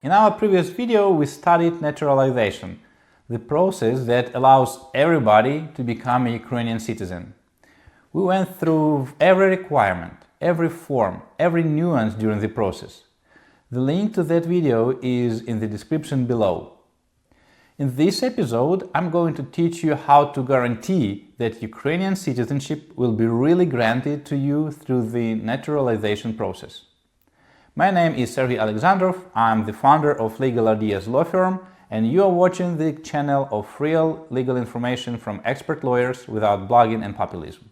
In our previous video, we studied naturalization, the process that allows everybody to become a Ukrainian citizen. We went through every requirement, every form, every nuance during the process. The link to that video is in the description below. In this episode, I'm going to teach you how to guarantee that Ukrainian citizenship will be really granted to you through the naturalization process. My name is Sergey Alexandrov, I'm the founder of Legal Ideas law firm, and you are watching the channel of real legal information from expert lawyers without blogging and populism.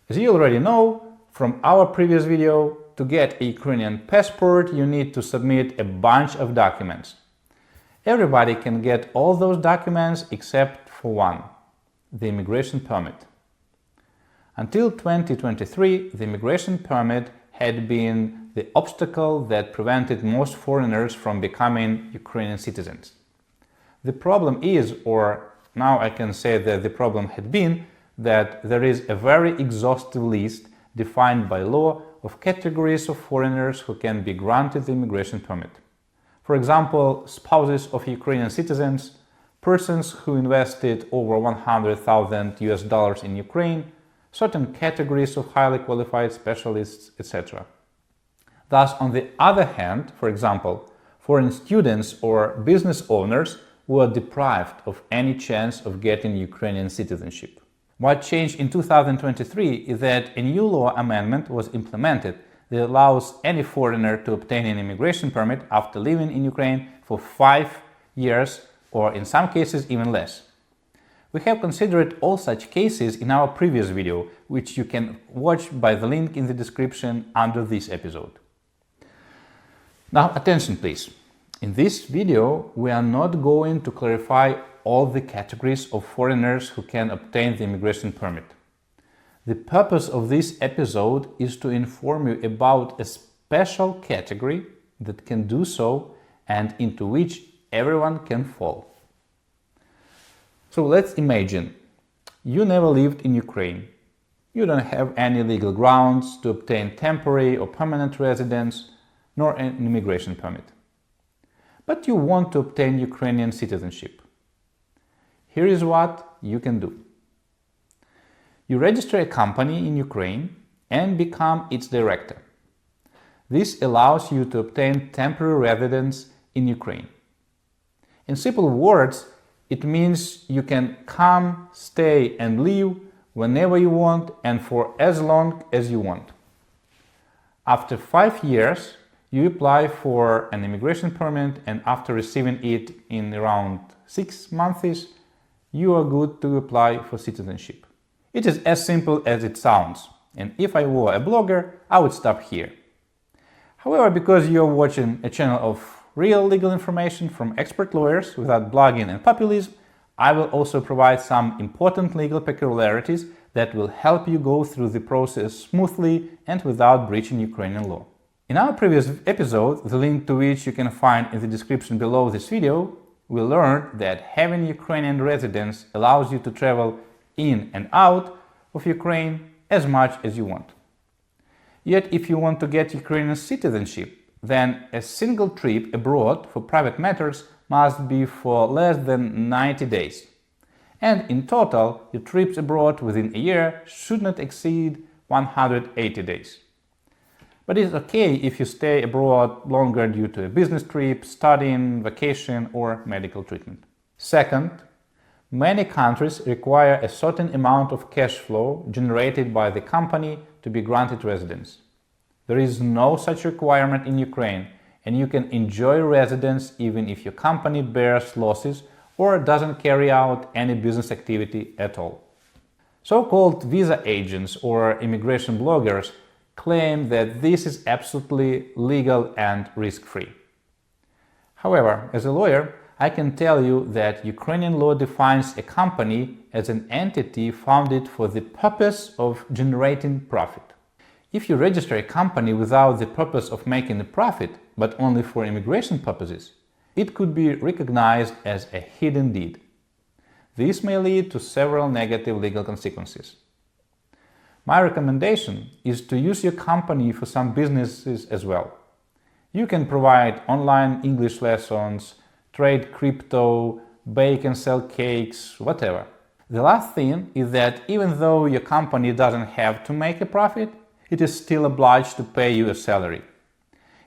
As you already know from our previous video, to get a Ukrainian passport you need to submit a bunch of documents. Everybody can get all those documents except for one, the immigration permit. Until 2023, the immigration permit had been the obstacle that prevented most foreigners from becoming Ukrainian citizens. The problem is, or now I can say that the problem had been, that there is a very exhaustive list defined by law of categories of foreigners who can be granted the immigration permit. For example, spouses of Ukrainian citizens, persons who invested over $100,000 in Ukraine, certain categories of highly qualified specialists, etc. Thus, on the other hand, for example, foreign students or business owners were deprived of any chance of getting Ukrainian citizenship. What changed in 2023 is that a new law amendment was implemented that allows any foreigner to obtain an immigration permit after living in Ukraine for 5 years, or in some cases even less. We have considered all such cases in our previous video, which you can watch by the link in the description under this episode. Now attention please. In this video, we are not going to clarify all the categories of foreigners who can obtain the immigration permit. The purpose of this episode is to inform you about a special category that can do so and into which everyone can fall. So let's imagine you never lived in Ukraine. You don't have any legal grounds to obtain temporary or permanent residence, nor an immigration permit. But you want to obtain Ukrainian citizenship. Here is what you can do. You register a company in Ukraine and become its director. This allows you to obtain temporary residence in Ukraine. In simple words, it means you can come, stay and live whenever you want and for as long as you want. After 5 years, you apply for an immigration permit, and after receiving it in around 6 months, you are good to apply for citizenship. It is as simple as it sounds, and if I were a blogger, I would stop here. However, because you are watching a channel of real legal information from expert lawyers without blogging and populism, I will also provide some important legal peculiarities that will help you go through the process smoothly and without breaching Ukrainian law. In our previous episode, the link to which you can find in the description below this video, we learned that having Ukrainian residence allows you to travel in and out of Ukraine as much as you want. Yet if you want to get Ukrainian citizenship, then a single trip abroad for private matters must be for less than 90 days. And in total, your trips abroad within a year should not exceed 180 days. But it's okay if you stay abroad longer due to a business trip, studying, vacation, or medical treatment. Second, many countries require a certain amount of cash flow generated by the company to be granted residence. There is no such requirement in Ukraine, and you can enjoy residence even if your company bears losses or doesn't carry out any business activity at all. So-called visa agents or immigration bloggers claim that this is absolutely legal and risk-free. However, as a lawyer, I can tell you that Ukrainian law defines a company as an entity founded for the purpose of generating profit. If you register a company without the purpose of making a profit, but only for immigration purposes, it could be recognized as a hidden deed. This may lead to several negative legal consequences. My recommendation is to use your company for some businesses as well. You can provide online English lessons, trade crypto, bake and sell cakes, whatever. The last thing is that even though your company doesn't have to make a profit, it is still obliged to pay you a salary.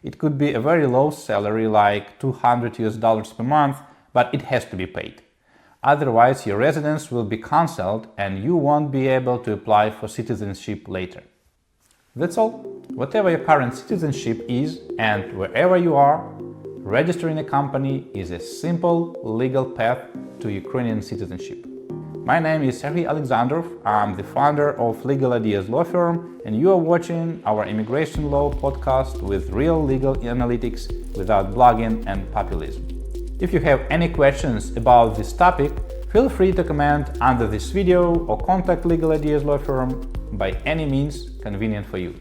It could be a very low salary like $200 per month, but it has to be paid. Otherwise, your residence will be cancelled and you won't be able to apply for citizenship later. That's all. Whatever your current citizenship is and wherever you are, registering a company is a simple legal path to Ukrainian citizenship. My name is Serhiy Alexandrov. I'm the founder of Legal Ideas Law Firm, and you are watching our immigration law podcast with real legal analytics without blogging and populism. If you have any questions about this topic, feel free to comment under this video or contact Legal Ideas Law Firm by any means convenient for you.